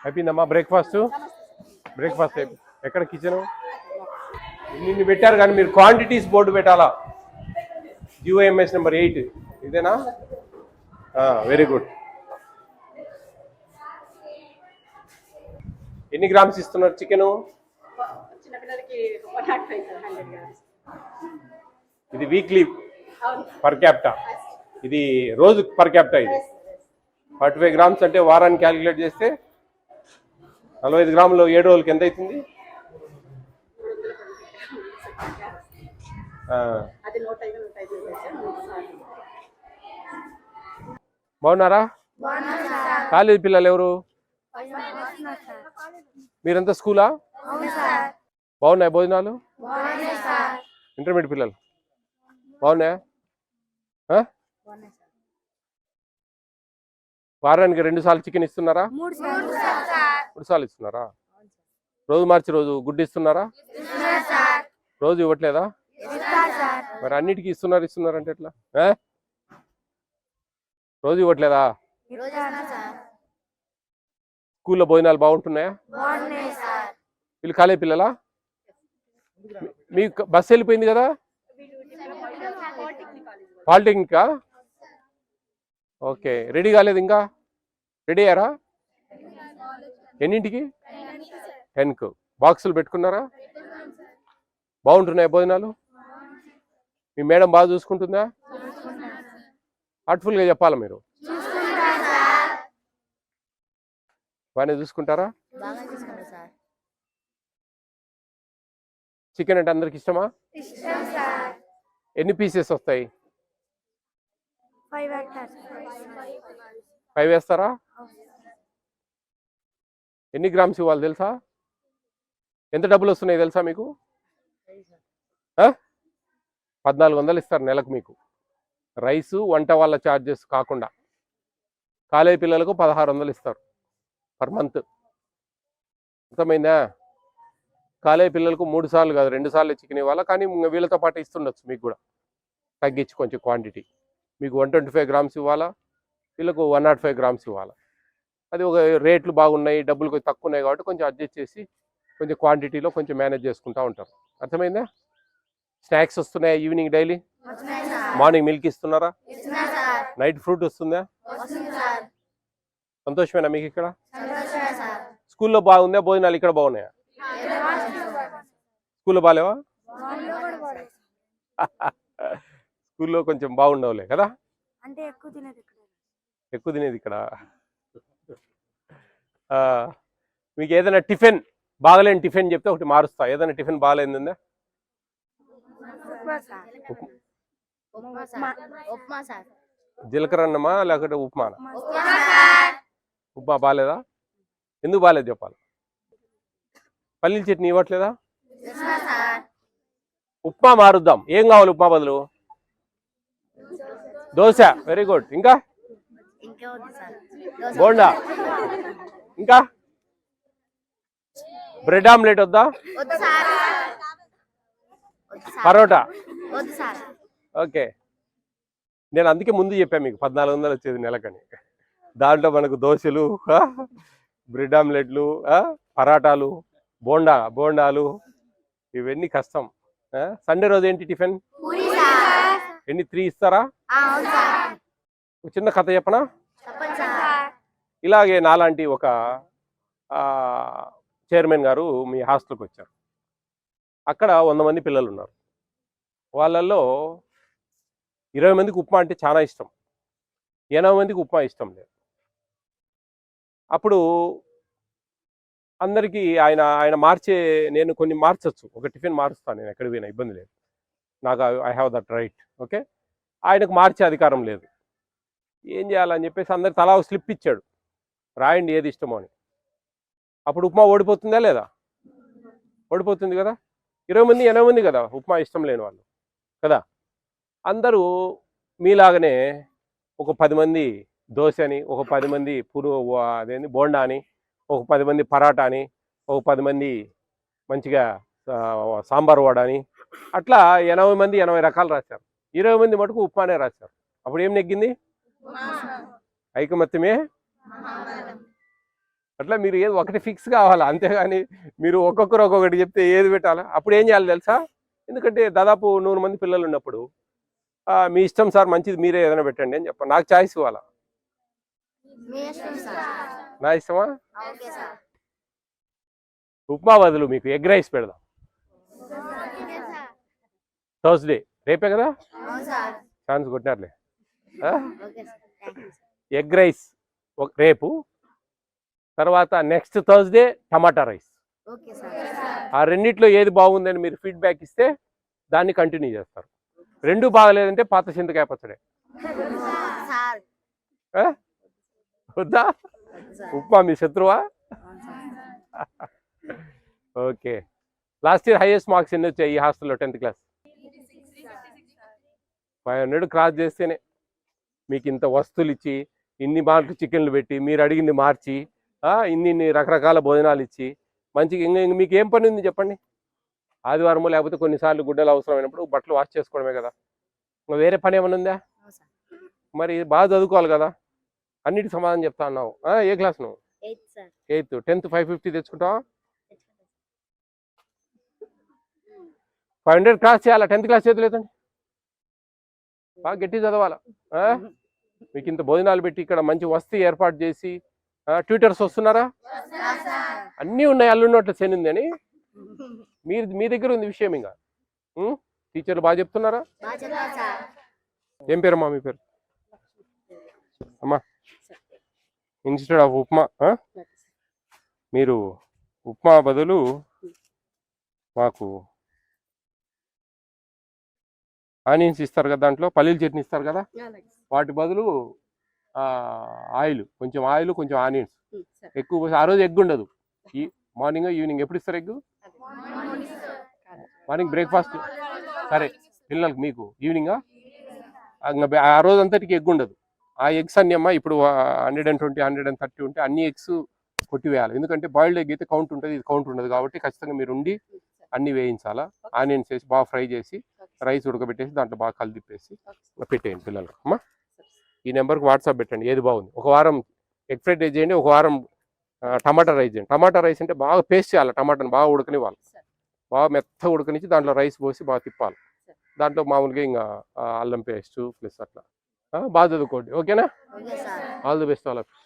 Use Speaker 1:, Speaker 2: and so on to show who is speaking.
Speaker 1: అయిపోయిందమ్మా బ్రేక్ఫాస్ట్ ఎక్కడ కిచెన్ ఇన్ని పెట్టారు కానీ మీరు క్వాంటిటీస్ బోర్డు పెట్టాలా జిఓఎంఎస్ నెంబర్ 8 ఇదేనా వెరీ గుడ్ ఎన్ని గ్రామ్స్ ఇస్తున్నారు చికెను ఇది వీక్లీ పర్ క్యాపిటా ఇది రోజు పర్ క్యాపిటా ఇది 45 గ్రామ్స్ అంటే వారాన్ని క్యాలిక్యులేట్ చేస్తే 45 గ్రాములు 7 రోజులకి ఎంత అవుతుంది బాగున్నారా కాలేజీ పిల్లలు ఎవరు మీరంతా స్కూలా బాగున్నాయి భోజనాలు ఇంటర్మీడియట్ పిల్లలు బాగున్నాయా వారానికి 2 సార్లు చికెన్ ఇస్తున్నారా 3 సార్లు ఇస్తున్నారా రోజు మార్చి రోజు గుడ్డు ఇస్తున్నారా రోజు ఇవ్వట్లేదా మరి అన్నిటికీ ఇస్తున్నారు అంటే ఎట్లా రోజు ఇవ్వట్లేదా స్కూల్లో భోజనాలు బాగుంటున్నాయా వీళ్ళు కాలేజీ పిల్లలా మీకు బస్సు వెళ్ళిపోయింది కదా పాలిటెక్నికా ఓకే రెడీ కాలేదు ఇంకా రెడీ అయ్యారా ఎన్నింటికి 10కు బాక్సులు పెట్టుకున్నారా బాగుంటున్నాయా భోజనాలు మీ మేడం బాగా చూసుకుంటుందా హార్ట్ఫుల్గా చెప్పాలా మీరు బాగానే చూసుకుంటారా చికెన్ అంటే అందరికి ఇష్టమా ఎన్ని పీసెస్ వస్తాయి 5 వేస్తారా ఎన్ని గ్రామ్స్ ఇవ్వాలి తెలుసా ఎంత డబ్బులు వస్తున్నాయి తెలుసా మీకు 1400 ఇస్తారు నెలకు మీకు రైసు వంట వాళ్ళ ఛార్జెస్ కాకుండా కాలేజీ పిల్లలకు 1600 ఇస్తారు పర్ మంత్ అర్థమైందా కాలేజీ పిల్లలకు 3 సార్లు కాదు 2 సార్లు చికెన్ ఇవ్వాలా కానీ వీళ్ళతో పాటు ఇస్తుండొచ్చు మీకు కూడా తగ్గించి కొంచెం క్వాంటిటీ మీకు 125 గ్రామ్స్ ఇవ్వాలా వీళ్ళకు 105 గ్రామ్స్ ఇవ్వాలా అది ఒక రేట్లు బాగున్నాయి డబ్బులు కొంచెం తక్కువ ఉన్నాయి కాబట్టి కొంచెం అడ్జస్ట్ చేసి కొంచెం క్వాంటిటీలో కొంచెం మేనేజ్ చేసుకుంటూ ఉంటారు అర్థమైందా స్నాక్స్ వస్తున్నాయా ఈవినింగ్ డైలీ మార్నింగ్ మిల్క్ ఇస్తున్నారా నైట్ ఫ్రూట్ వస్తుందా సంతోషమేనా మీకు ఇక్కడ స్కూల్లో బాగుందా భోజనాలు ఇక్కడ బాగున్నాయా స్కూల్లో బాగాలేవా స్కూల్లో కొంచెం బాగుండవులే కదా
Speaker 2: అంటే
Speaker 1: ఎక్కువ తినేది ఇక్కడ మీకు ఏదైనా టిఫిన్ బాగలేని టిఫిన్ చెప్తే ఒకటి మారుస్తా ఏదైనా టిఫిన్ బాగలేదా జీలకర్ర అన్నమా లేకపోతే ఉప్మానా ఉప్మా బాగాలేదా ఎందుకు బాగాలేదు చెప్పాలి పల్లీల చట్నీ ఇవ్వట్లేదా ఉప్మా మారుద్దాం ఏం కావాలి ఉప్మా బదులు దోశ వెరీ గుడ్ ఇంకా బోండా ఇంకా బ్రెడ్ ఆమ్లెట్ వద్దా పరోటా ఓకే నేను అందుకే ముందు చెప్పాను మీకు 1400 వచ్చేది నెలకని దాంట్లో మనకు దోశలు బ్రెడ్ ఆమ్లెట్లు పరాటాలు బోండాలు ఇవన్నీ కష్టం సండే రోజు ఏంటి టిఫిన్ ఎన్ని 3 ఇస్తారా చిన్న కథ చెప్పనా ఇలాగే నాలాంటి ఒక చైర్మన్ గారు మీ హాస్టల్కి వచ్చారు అక్కడ 100 మంది పిల్లలు ఉన్నారు వాళ్ళల్లో 20 మందికి ఉప్మా అంటే చాలా ఇష్టం 80 మందికి ఉప్మా ఇష్టం లేదు అప్పుడు అందరికీ ఆయన నేను కొన్ని మార్చచ్చు ఒక టిఫిన్ మారుస్తాను నేను ఎక్కడికి పోయినా ఇబ్బంది లేదు నాకు I have that right okay ఆయనకు మార్చే అధికారం లేదు ఏం చేయాలని చెప్పేసి అందరు తలా స్లిప్ ఇచ్చాడు రాయండి ఏది ఇష్టమో అని అప్పుడు ఉప్మా ఓడిపోతుందా లేదా ఓడిపోతుంది కదా 20 మంది 80 మంది కదా ఉప్మా ఇష్టం లేని వాళ్ళు కదా అందరూ మీలాగనే ఒక 10 మంది దోశ అని ఒక 10 మంది అదేంటి బోండా అని ఒక 10 మంది పరాటా అని ఒక 10 మంది మంచిగా సాంబార్ వడ అని అట్లా 80 మంది 80 రకాలు రాశారు 20 మంది మటుకు ఉప్మానే రాశారు అప్పుడు ఏం నెగ్గింది ఐకమత్యమే అట్లా మీరు ఏది ఒకటి ఫిక్స్ కావాలా, అంతేగాని మీరు ఒక్కొక్కరు ఒక్కొక్కటి చెప్తే ఏది పెట్టాలా. అప్పుడు ఏం చేయాలి తెలుసా, ఎందుకంటే దాదాపు 100 మంది పిల్లలు ఉన్నప్పుడు మీ ఇష్టం సార్, మంచిది మీరే ఏదైనా పెట్టండి అని చెప్పండి. నాకు ఛాయిస్ ఇవ్వాలా. నా ఇష్టమా? ఉప్మా బదులు మీకు ఎగ్ రైస్ పెడదాం. థర్స్డే రేపే కదా, ఛాన్స్ కొట్టినారులే. ఎగ్ రైస్ రేపు, తర్వాత నెక్స్ట్ థర్స్డే టమాటా రైస్. ఆ రెండిట్లో ఏది బాగుందని మీరు ఫీడ్బ్యాక్ ఇస్తే దాన్ని కంటిన్యూ చేస్తారు. రెండు బాగలేదంటే పాత చింతకాయ పచ్చడే. వద్దా? ఉప్మా మీ శత్రువా? Okay. Last year highest marks ఎన్ని వచ్చాయి ఈ హాస్టల్లో 10th క్లాస్? 500 క్రాస్ చేస్తేనే మీకు ఇంత వస్తువులు ఇచ్చి, ఇన్ని మార్కులు చికెన్లు పెట్టి, మీరు అడిగింది మార్చి, ఇన్ని రకరకాల భోజనాలు ఇచ్చి మంచిగా ఇంక మీకు ఏం పని ఉంది చెప్పండి? ఆదివారము లేకపోతే కొన్నిసార్లు గుడ్డలు అవసరమైనప్పుడు బట్టలు వాష్ చేసుకోవడమే కదా, ఇంకా వేరే పని ఏమైనా ఉందా? మరి బాగా చదువుకోవాలి కదా, అన్నిటికి సమాధానం చెప్తా అన్నావు. ఏ క్లాస్ నువ్వు? 8th. 10th 550 తెచ్చుకుంటావా? 500 క్లాస్ చేయాలా? 10th క్లాస్ చేతులేదండి, బాగా గట్టి చదవాలా. మీకు ఇంత భోజనాలు పెట్టి ఇక్కడ మంచి వసతి ఏర్పాటు చేసి, ట్యూటర్స్ వస్తున్నారా? అన్నీ ఉన్నాయి, అల్లున్నట్లు శనింది అని మీ దగ్గర ఉంది విషయం. ఇంకా టీచర్లు బాగా చెప్తున్నారా? ఏం పేరమ్మా మీ పేరు? అమ్మా, ఇన్స్టెడ్ ఆఫ్ ఉప్మా మీరు ఉప్మా బదులు మాకు ఆనియన్స్ ఇస్తారు కదా, దాంట్లో పల్లీల చట్నీ ఇస్తారు కదా, వాటి బదులు ఆయిల్, కొంచెం ఆయిల్ కొంచెం ఆనియన్స్ ఎక్కువ. ఆ రోజు ఎగ్ ఉండదు, ఈ మార్నింగ్ ఈవినింగ్ ఎప్పుడు ఇస్తారు ఎగ్? Morning breakfast. సరే పిల్లలకి, మీకు ఈవినింగ్. ఆ రోజు అంతటికి ఎగ్ ఉండదు. ఆ ఎగ్స్ అన్ని అమ్మా ఇప్పుడు 120 130 ఉంటే అన్ని ఎగ్స్ కొట్టివేయాలి. ఎందుకంటే బాయిల్డ్ ఎగ్ అయితే కౌంట్ ఉంటుంది, ఇది కౌంట్ ఉండదు. కాబట్టి ఖచ్చితంగా మీరు ఉండి అన్ని వేయించాలా. ఆనియన్స్ వేసి బాగా ఫ్రై చేసి, రైస్ ఉడకబెట్టేసి దాంట్లో బాగా కలిపేసి పెట్టేయండి పిల్లలకు. అమ్మా ఈ నెంబర్కి వాట్సాప్ పెట్టండి ఏది బాగుంది. ఒక వారం ఎగ్ ఫ్రైడ్ రైస్ చేయండి, ఒక వారం టమాటా రైస్ చేయండి. టమాటా రైస్ అంటే బాగా పేస్ట్ చేయాలి, టమాటాని బాగా ఉడకనివ్వాలి, బాగా మెత్తగా ఉడకనిచ్చి దాంట్లో రైస్ పోసి బాగా తిప్పాలి. దాంట్లో మామూలుగా ఇంకా అల్లం పేస్ట్ ప్లస్ అట్లా బాగా చదువుకోండి. ఓకేనా? All the best all of you.